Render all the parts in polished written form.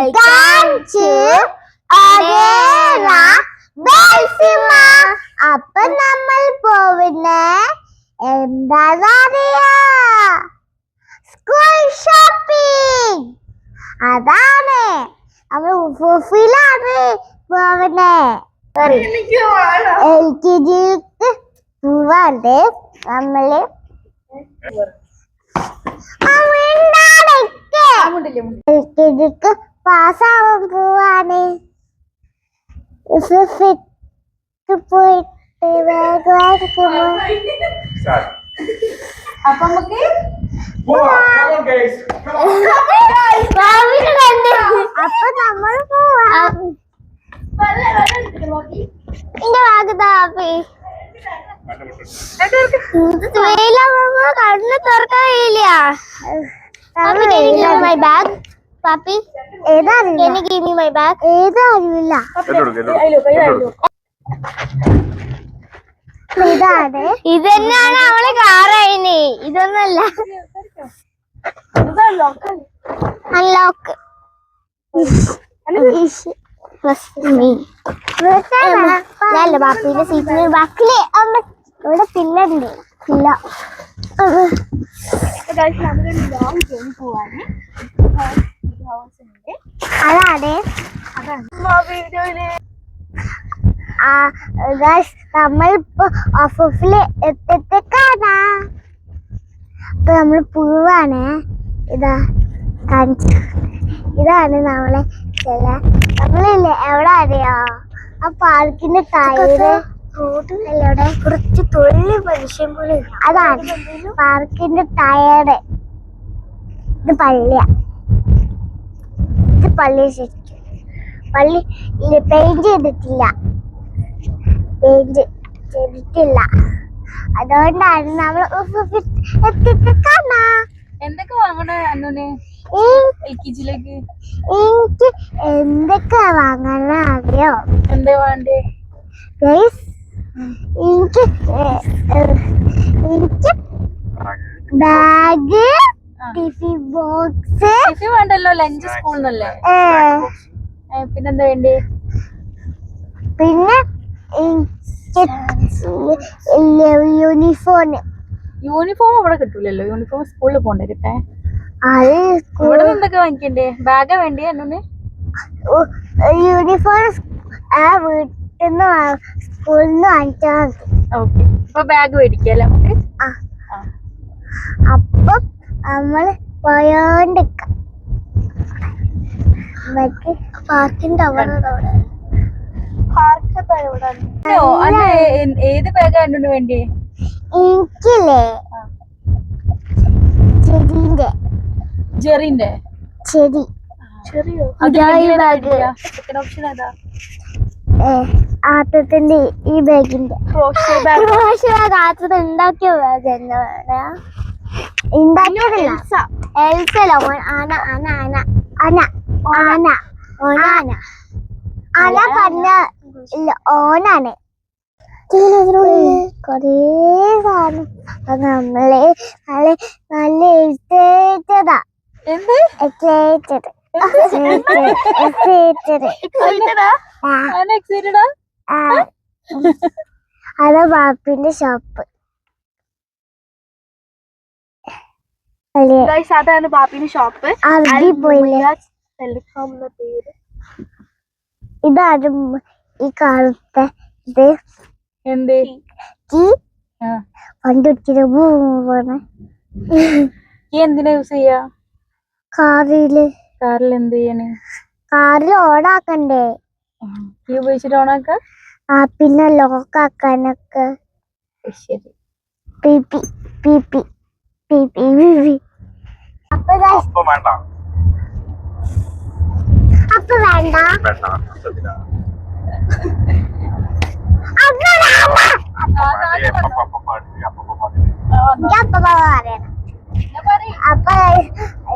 Welcome to Arera Belsima. അപ്പൊ നമ്മൾ പോകുന്ന എന്താണെന്നറിയാ? School shopping. അതാണ് നമ്മൾ ഉഫുഫിലാണ് പോകുന്നത്. LKG പോവാണ്ട് നമ്മള് LKG പാസ്സാവാൻ പോവാണ്. പോയിട്ട് വേഗം അപ്പൊ നമുക്ക് അപ്പൊ നമ്മൾ പോവാം. എന്റെ ഭാഗത്താപ്പി കണ്ണ് തുറക്കാൻ കഴിയില്ല. മൈ ബാഗ് പാപ്പി ഏതാ മൈ ബാഗ് ഏതാ അറിയില്ല. ഇതാണ് ഇത് തന്നെയാണ് അവളെ കാറായിന്. ഇതൊന്നല്ല. അൺലോക്ക് ഞാനല്ല ബാപ്പിന്റെ സീറ്റിന് ബാക്കില് ഇവിടെ പില്ലുണ്ട്. പില്ല അതാണ് നമ്മളിപ്പോ ഓഫീസില് എത്തിക്കാനാ. അപ്പൊ നമ്മള് പോവാണ്. ഇതാണ് നമ്മളെ നമ്മളില്ലേ എവിടെ അറിയോ? ആ പാർക്കിന്റെ ടയറ് റോഡിലൂടെ കുറച്ച് തൊഴിൽ മനുഷ്യൻ പോലെ. അതാണ് പാർക്കിന്റെ ടയറ്. ഇത് പള്ളിയാ. ഇത് പള്ളി ശരിക്കും പള്ളി പെയിന്റ് ചെയ്തിട്ടില്ല. അതുകൊണ്ടാണ് നമ്മൾ എന്തൊക്കെ വാങ്ങണേ അന്നുനെ LKG-ലേക്ക്? എനിക്ക് എന്തൊക്കെ വാങ്ങണ അറിയോ? എന്താ വേണ്ടേ? എനിക്ക് ബാഗ്, ടിഫിൻ ബോക്സ്. ടിഫിൻ വേണ്ടല്ലോ, ലഞ്ച് സ്കൂളിന്നല്ലേ. പിന്നെന്താ വേണ്ടേ? പിന്നെ യൂണിഫോം അവിടെ കിട്ടൂലല്ലോ. യൂണിഫോം സ്കൂളിൽ പോണ്ടേ കിട്ടേ. ഇവിടെ എന്തൊക്കെ വാങ്ങിക്കണ്ടേ? ബാഗാ വേണ്ടേ അന്നുന്? യൂണിഫോം വീട്ടിൽ നിന്ന് സ്കൂളിൽ നിന്ന് വാങ്ങിച്ചാൽ മതി. ഓക്കെ, അപ്പൊ ബാഗ് മേടിക്കല്ലേ നമുക്ക്? അപ്പൊ നമ്മള് പോയോണ്ടിരിക്കാം. പാർക്കിന്റെ അവിടെ ഏത് ബാഗാ അന്നുന് വേണ്ടേ? എനിക്കില്ലേ ജെറിന്റെ ചെറിയോ ഓപ്ഷൻ ഏതാ? ആത്തത്തിന്റെ ഈ ബാഗിന്റെ ആത്തത് ഉണ്ടാക്കിയ ബാഗ് എന്താ ഉണ്ടാക്കിയതല്ല. എൽസല്ല ആന ആന ആന ആന ആന ഓനാന ആന പറഞ്ഞ ഓനാണ്. കൊറേ സാധനം നമ്മള് നല്ല എഴുത്തേറ്റതാ. അതാ ബാപ്പിന്റെ ഷോപ്പ്. അതാണ് ബാപ്പിന്റെ ഷോപ്പ്. ഇതാണ് ഈ കാലത്തെ ഇത് എന്ത് പണ്ടുടിച്ചിട്ട് പോണ എന്തിനാ യൂസ് ചെയ്യാ? കാറിൽ എന്ത് ചെയ്യണേ? കാറിൽ ഓണാക്കണ്ടേ? കീ ഉപയോഗിച്ചിട്ട് ഓണാക്ക. പിന്നെ ലോക്കാക്കാനൊക്കെ. ശരി. പിപി പിപി പിപി പിപി അപ്പൊ വേണ്ട. അപ്പൊ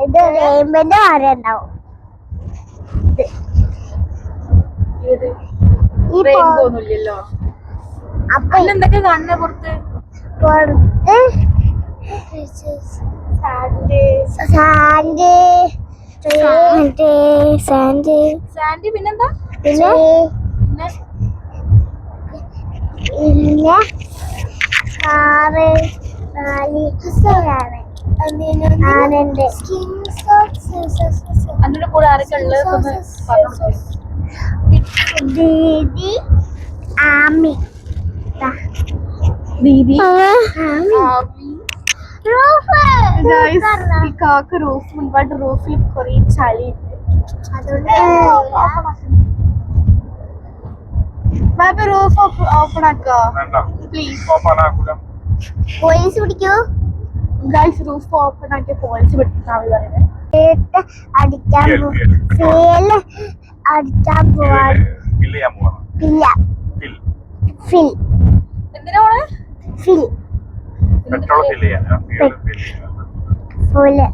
ഇത് റെയിൻബോന്റെ കാര്യണ്ടാവും. അപ്പൊ എന്തൊക്കെ കാണുന്ന പുറത്ത് സാൻഡ് സാൻഡ് സാൻഡി പിന്നെന്താ? പിന്നെ പിന്നെ കാറ് ആനണ്ട് അതിന്റെ കൂടെ ആരൊക്കെ ഉള്ളത്? ദീദി ആമി ദീദി. റൂഫ് ഈ കാക്ക റൂഫ് മുൻപായിട്ട് റൂഫിൽ കൊറേ ചളി ബാബ റൂഫ് ഓപ്പൺ ആക്കോ പ്ലീസ്. പോലീസ് പിടിക്കൂ ഗൈസ് റൂഫ് ഓപ്പൺ ആക്കിയ പോലീസ് വിട്ടാണ് പറയുന്നത്. അടിക്കാൻ അടിക്കാൻ പോവാൻ ഇല്ല ഫിൽ എന്തിനാ പോണേ? ഫിൽ ഫുള്ള്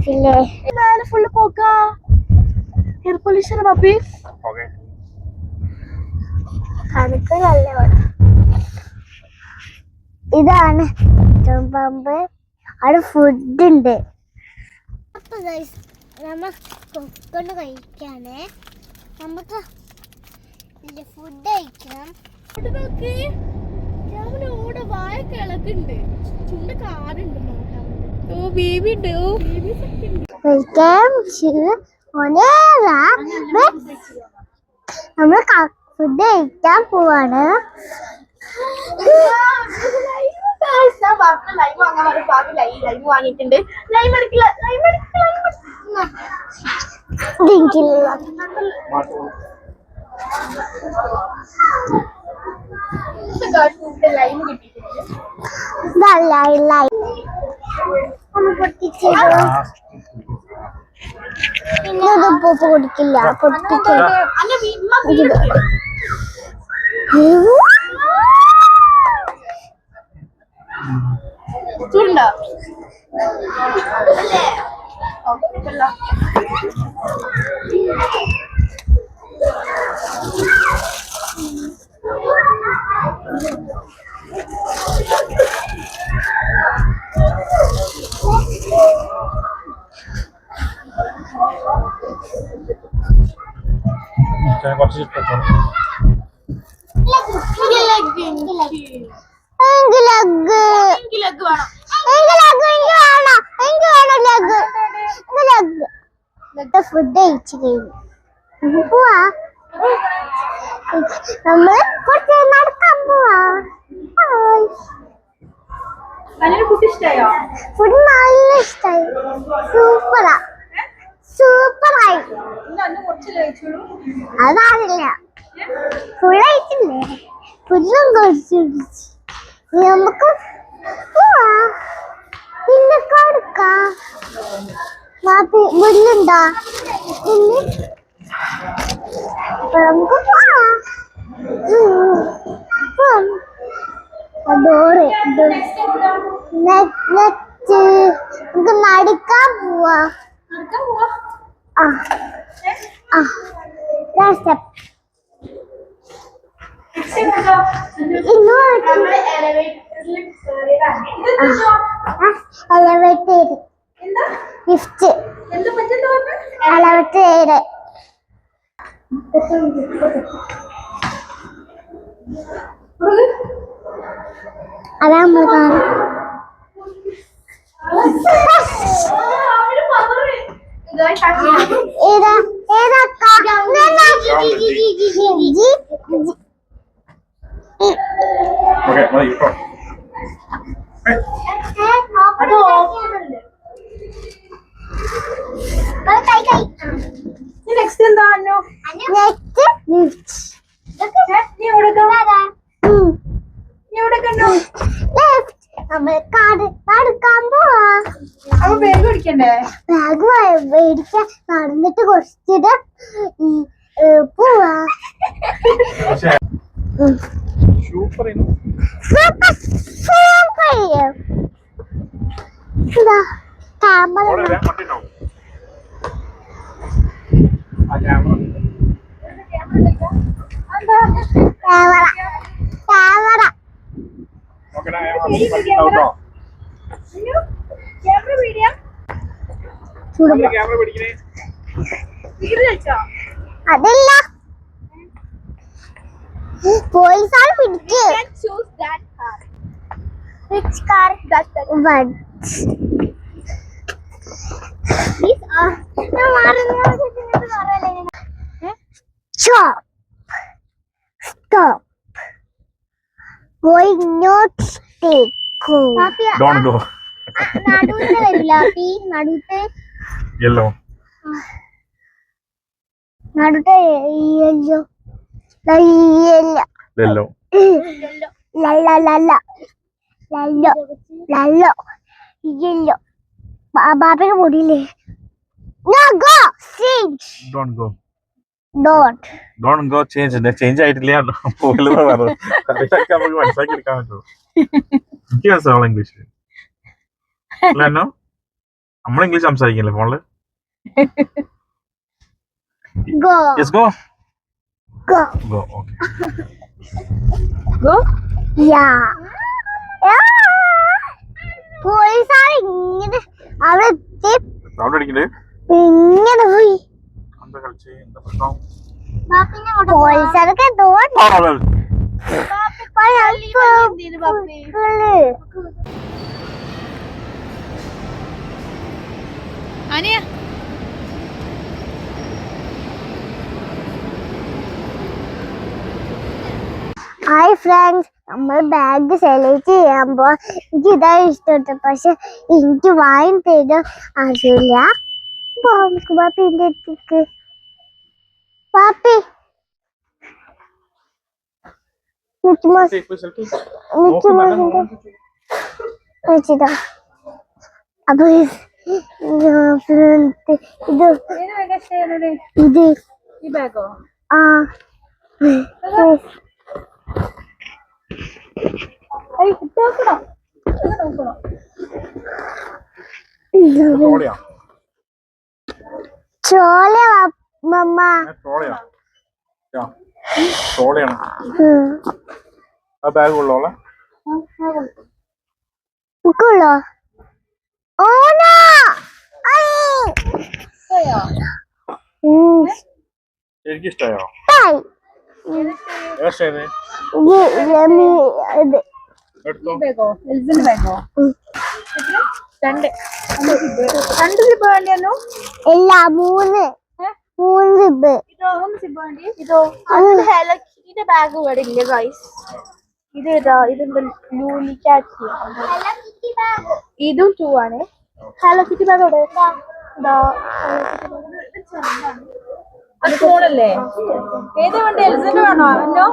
ഫില്ലേ മേലെ ഫുള്ള് പോക്കാ എയർ പൊല്യൂഷൻ പപ്പി. കണക്ക് നല്ല ഇതാണ് പമ്പ്. അവിടെ ഫുഡ് ഉണ്ട്. അപ്പൊ നമ്മ കൊണ്ട് കഴിക്കാനേ നമുക്ക് ഫുഡ് കഴിക്കണം. ഓടെ വായൊക്കെ ഇളക്കുണ്ട്. ചുണ്ട കാറുണ്ട്. ഓ ബേബി ഉണ്ട്. ഓ നമ്മൾ ഫുഡ് കഴിക്കാൻ പോവാണ്. ലൈവ് വാങ്ങിയിട്ടുണ്ട്. ലൈവ് എടുക്കില്ല. ലൈവ് കിട്ടിയിട്ടുണ്ട്. ഉപ്പ് കുടിക്കില്ല പൊട്ടിക്കില്ല. ചൂടുണ്ടോ? ഫുഡ് കഴിച്ചു കഴിഞ്ഞു പോവാ. നമ്മള് കുറച്ച് നടക്കാൻ പോവാ. ഫുഡ് ഇഷ്ടായോ? ഫുഡ് നല്ല ഇഷ്ടായി. സൂപ്പറാ സൂപ്പറായി. അതറിയില്ല ഫുൾ ആയിട്ടില്ലേ? ഫുഡും കുറച്ച് നമുക്ക് പോവാ. പിന്നെ കൊടുക്കാം. മുല്ലുണ്ടോ? നമുക്ക് പോവാം. ഡോറ് നമുക്ക് നടക്കാൻ പോവാ. എലവേറ്റർ ലിഫ്റ്റ് എലവേറ്റർ അതാ നമ്മൾ കാണും. ഏതാ നെക്സ്റ്റ് എന്താ? നമ്മൾ നടക്കാൻ പോവാ. അപ്പൊ ബാഗ് പിടിക്കണ്ടേ? ബാഗ് മേടിക്കാൻ നടന്നിട്ട് കുറച്ചിട്ട് പോവാ. ക്യാമറ അതല്ല പോലീസാണ് പിടിച്ച്. Which car? One. Stop. Stop. Going not stay. Go. Don't go. നടുവിന് വരില്ല നടുത്തെ Yellow. നടുത്തെ യെല്ലോ Yellow. ലല്ല ലല്ല ലല്ലോ ലല്ലോ യെല്ലോ ബാബയ്ക്ക് മുടിയില്ലേ. No go change. Don't go. Don't go change. Change ആയിട്ടില്ല പോലെന്ന് പറഞ്ഞു. കറക്റ്റ് നമുക്ക് മനസ്സിലാക്കി എടുക്കാൻ പറ്റുമോ? എനിക്ക് മനസ്സിലാവും ഇംഗ്ലീഷ്. അല്ലോ നമ്മൾ ഇംഗ്ലീഷ് സംസാരിക്കില്ലേ ഫോണില്? go. Yes, go. Go. Go. Okay. Go. Yeah. പോലീസാണ് ഇങ്ങനെ അവിടെ സൗണ്ട് അടിക്കണ്ടേ? ഇങ്ങനെ പോയി. എന്താ കളിച്ച്? എന്താ പ്രശ്നം? പോലീസൊക്കെ അനിയ ഹായ് ഫ്രണ്ട്സ്, നമ്മൾ ബാഗ് സെലക്ട് ചെയ്യാൻ എനിക്ക് ഇതാ ഇഷ്ടപ്പെട്ടു. പക്ഷെ എനിക്ക് വാങ്ങി തരാൻ അറിയില്ല. പാപ്പിന്റെ അടുത്തേക്ക് പാപ്പി വെച്ചിട്ടാ. അപ്പൊ ഇത് ഈ ബാഗോ? ആ ട്രോളിയാ? ചോല മമ്മ ട്രോളിയാ? ട്രോളിയാണ്. ആ ബാഗ് ഉള്ളോളെ ഉള്ളോ? ഓനാ എനിക്ക് ഇഷ്ടമായോ? ബാഗോ? എൽസിന്റെ ബാഗോ? രണ്ട് സിബ് വേണ്ടിയായിരുന്നു. ഇല്ല, മൂന്ന് സിബ്. മൂന്ന് സിബ് വേണ്ടി. ഇതോ ഹലോ കിറ്റിന്റെ ബാഗ് ഇവിടെ ഇല്ല ഗൈസ്. ഇതേതാ? ഇതെന്താ ലൂലി കാറ്റ്. ഇതും 2 ആണ്. ഹലോ കിറ്റി ബാഗ് അവിടെ അത് സ്മോളല്ലേ? ഏത് വേണ്ട? എൽസിന്റെ വേണോ? എന്നോ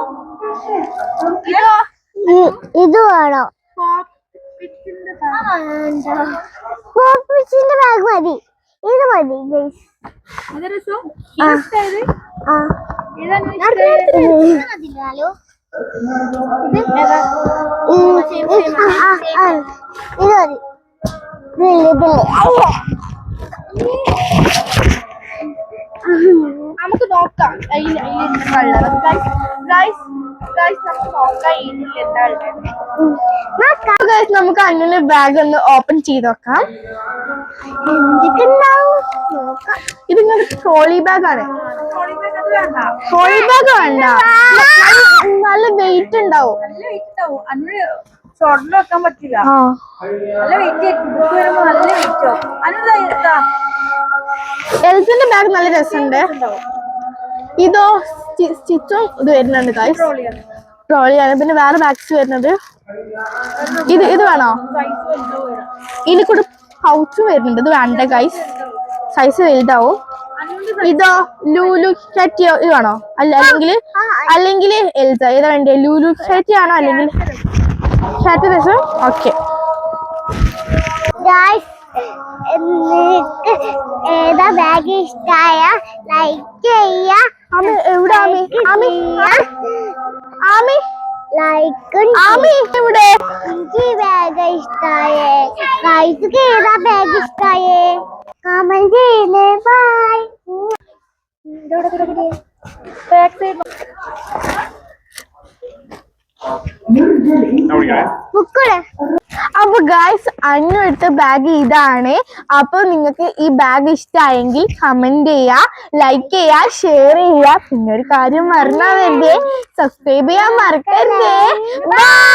ഇത് വേണോ? പോപ്പിച്ചിന്റെ ബാഗ് മതി. ഇത് മതി ഗൈസ്. ഇത് രസം. ഇത് നമുക്ക് നോക്കാം. നമുക്ക് അന്നിന് ബാഗ് ഒന്ന് ഓപ്പൺ ചെയ്ത് നോക്കാം. ഇത് ഇങ്ങനെ ട്രോളി ബാഗ് ആണ്. ട്രോളി ബാഗ് വേണ്ട, നല്ല വെയിറ്റ് ഉണ്ടാവും. ഷോർട്ടിൽ വെക്കാൻ പറ്റില്ല. നല്ല വെയിറ്റ് വരുമ്പോ നല്ല വെയിറ്റ് ആവും. എൽസിന്റെ ബാഗ് നല്ല രസമുണ്ട്. ഇതോ സ്റ്റിച്ചും ഇത് വരുന്നുണ്ട് ഗൈസ്. ട്രോളിയാണ്. പിന്നെ വേറെ ബാഗ്സ് വരുന്നത് ഇത് വേണോ? ഇതിൽ കൂടെ പൗച്ചും വരുന്നുണ്ട്. ഇത് വേണ്ട ഗൈസ്, സൈസ് വലുതാവും. ഇതോ ലൂലു കാറ്റിയോ? ഇത് വേണോ? അല്ലെങ്കിൽ എൽസ? ഏതാ വേണ്ടേ? ലൂലു കാറ്റി ആണോ അല്ലെങ്കിൽ കാറ്റ് രസം? ഓക്കെ. ഏതാ ബാഗ് ഇഷ്ടായ ലൈക്ക് ചെയ്യ. എവിടെ ആമി? ലൈക്ക് ഇവിടെ. എനിക്ക് ബാഗ് ഇഷ്ടായേ. ഗൈസ്ക്ക് ഏതാ ബാഗ് ഇഷ്ടായേ? കമന്റ് ചെയ്യണേ. ബൈ. അവിടെ ബുക്കുടെ അപ്പൊ ഗായ്സ് അന്നു എടുത്ത ബാഗ് ഇതാണ്. അപ്പൊ നിങ്ങൾക്ക് ഈ ബാഗ് ഇഷ്ടമായെങ്കിൽ കമന്റ് ചെയ്യാ, ലൈക്ക് ചെയ്യാ, ഷെയർ ചെയ്യാ. പിന്നെ ഒരു കാര്യം മറന്നാ വേണ്ടേ, സബ്സ്ക്രൈബ് ചെയ്യാൻ മറക്കരുതേ. ബൈ.